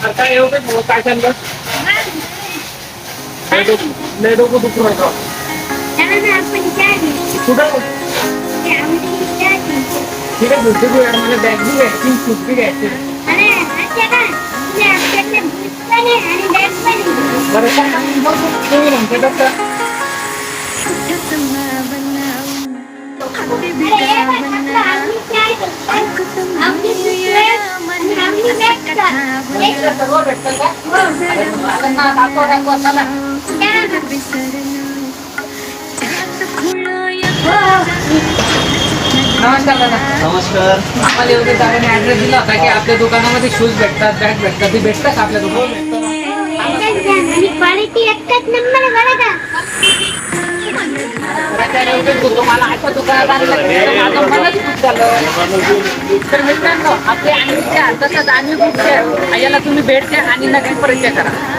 आता एवढं काय चाललं लय डोकं दुखू राहिलं कुठं ठीक आहे दुसरी यार मला बॅग बी घ्यायची शूज बी घ्यायची बरं तुम्ही म्हणते तसं नमस्कार दादा नमस्कार. आम्हाला एवढं दादाने ऍड्रेस दिला होता की आपल्या दुकानामध्ये शूज भेटतात बॅग भेटतात ती भेटतात का आपल्या दुकानात क्वालिटी एकच नंबर बरं का तुम्हाला अशा दुकानात आणलं माझं मनच खूप झालं तर मित्रांनो आपल्या आणीच्या तसंच आणि खूप याला तुम्ही भेट द्या आणि नक्की परिचय करा